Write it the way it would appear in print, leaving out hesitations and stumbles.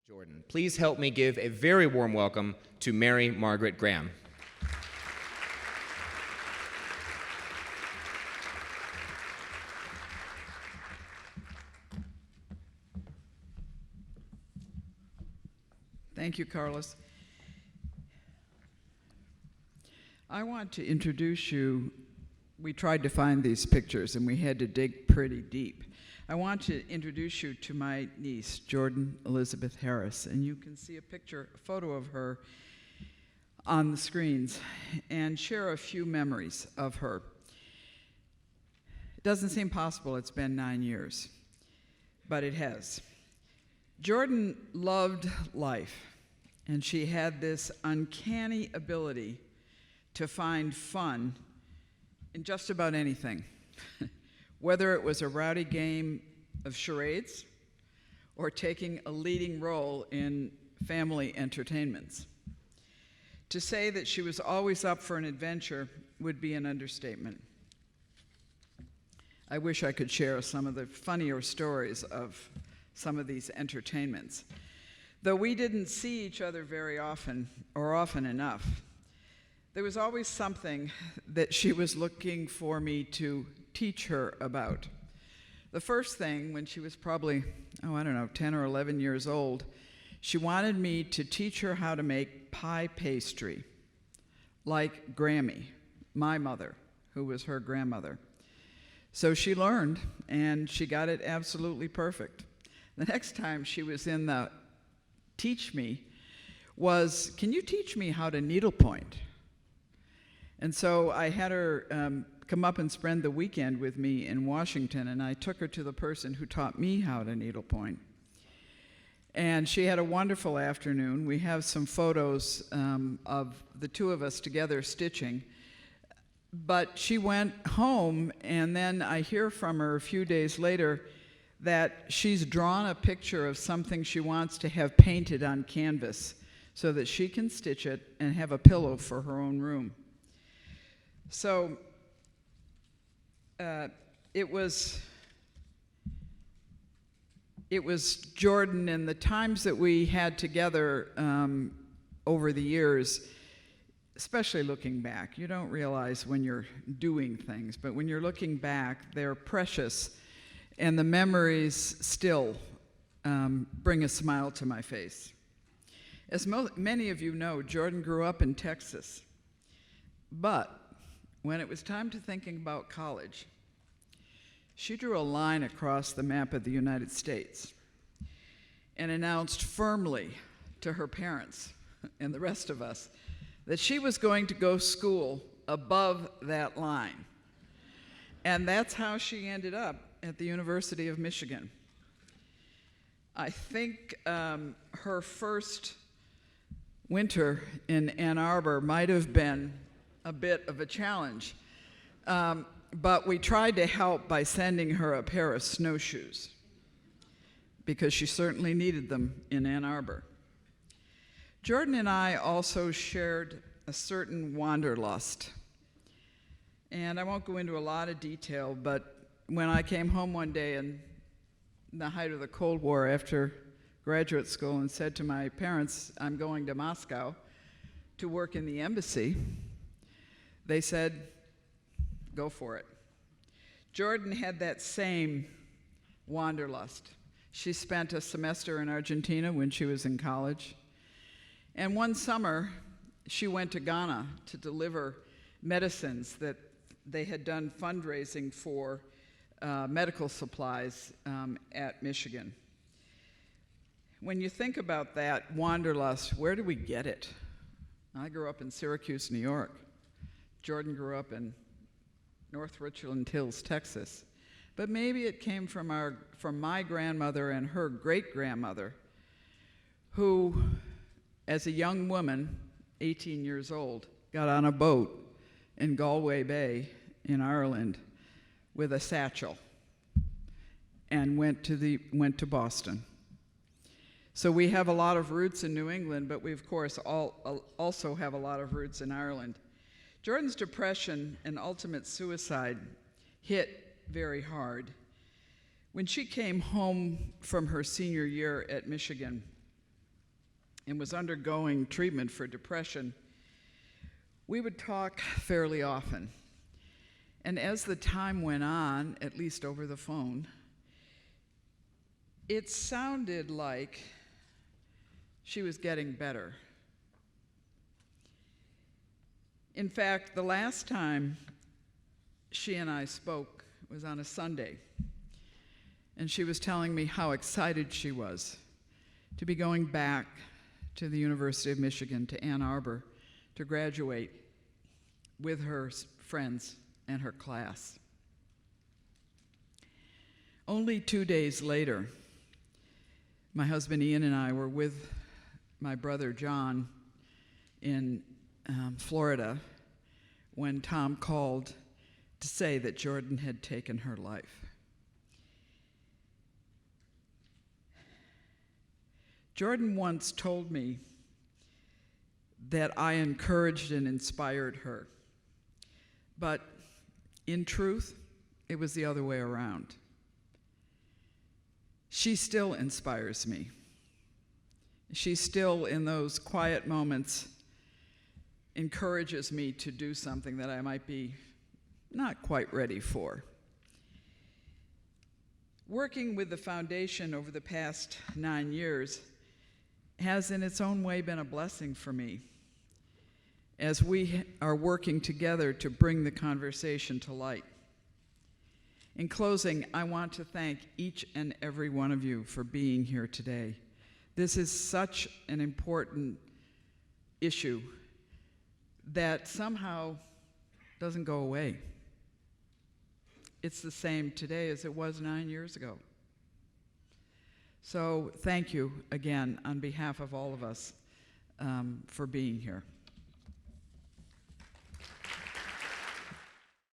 Jordan. Please help me give a very warm welcome to Mary Margaret Graham. Thank you, Carlos. I want to introduce you. We tried to find these pictures and we had to dig pretty deep. I want to introduce you to my niece, Jordan Elizabeth Harris, and you can see a photo of her on the screens and share a few memories of her. It doesn't seem possible it's been 9 years, but it has. Jordan loved life, and she had this uncanny ability to find fun in just about anything. Whether it was a rowdy game of charades or taking a leading role in family entertainments. To say that she was always up for an adventure would be an understatement. I wish I could share some of the funnier stories of some of these entertainments. Though we didn't see each other very often or often enough, there was always something that she was looking for me to teach her about. The first thing, when she was probably, 10 or 11 years old, she wanted me to teach her how to make pie pastry, like Grammy, my mother, who was her grandmother. So she learned, and she got it absolutely perfect. The next time she was in the teach me was, can you teach me how to needlepoint? And so I had her come up and spend the weekend with me in Washington, and I took her to the person who taught me how to needlepoint. And she had a wonderful afternoon. We have some photos of the two of us together stitching. But she went home, and then I hear from her a few days later that she's drawn a picture of something she wants to have painted on canvas so that she can stitch it and have a pillow for her own room. So it was Jordan, and the times that we had together over the years, especially looking back. You don't realize when you're doing things, but when you're looking back, they're precious, and the memories still bring a smile to my face. As many of you know, Jordan grew up in Texas, but when it was time to thinking about college, she drew a line across the map of the United States and announced firmly to her parents and the rest of us that she was going to go school above that line. And that's how she ended up at the University of Michigan. I think her first winter in Ann Arbor might have been a bit of a challenge, but we tried to help by sending her a pair of snowshoes because she certainly needed them in Ann Arbor. Jordan and I also shared a certain wanderlust, and I won't go into a lot of detail, but when I came home one day in the height of the Cold War after graduate school and said to my parents, I'm going to Moscow to work in the embassy, they said, go for it. Jordan had that same wanderlust. She spent a semester in Argentina when she was in college. And one summer, she went to Ghana to deliver medicines that they had done fundraising for medical supplies at Michigan. When you think about that wanderlust, where do we get it? I grew up in Syracuse, New York. Jordan grew up in North Richland Hills, Texas. But maybe it came from my grandmother and her great-grandmother, who, as a young woman, 18 years old, got on a boat in Galway Bay in Ireland with a satchel and went to Boston. So we have a lot of roots in New England, but we, of course, also have a lot of roots in Ireland. Jordan's depression and ultimate suicide hit very hard. When she came home from her senior year at Michigan, and was undergoing treatment for depression, we would talk fairly often. And as the time went on, at least over the phone, it sounded like she was getting better. In fact, the last time she and I spoke was on a Sunday, and she was telling me how excited she was to be going back to the University of Michigan, to Ann Arbor, to graduate with her friends and her class. Only 2 days later, my husband Ian and I were with my brother John in Florida when Tom called to say that Jordan had taken her life. Jordan once told me that I encouraged and inspired her, but in truth, it was the other way around. She still inspires me. She still, in those quiet moments, encourages me to do something that I might be not quite ready for. Working with the foundation over the past 9 years has in its own way been a blessing for me, as we are working together to bring the conversation to light. In closing, I want to thank each and every one of you for being here today. This is such an important issue that somehow doesn't go away. It's the same today as it was 9 years ago. So thank you again on behalf of all of us for being here.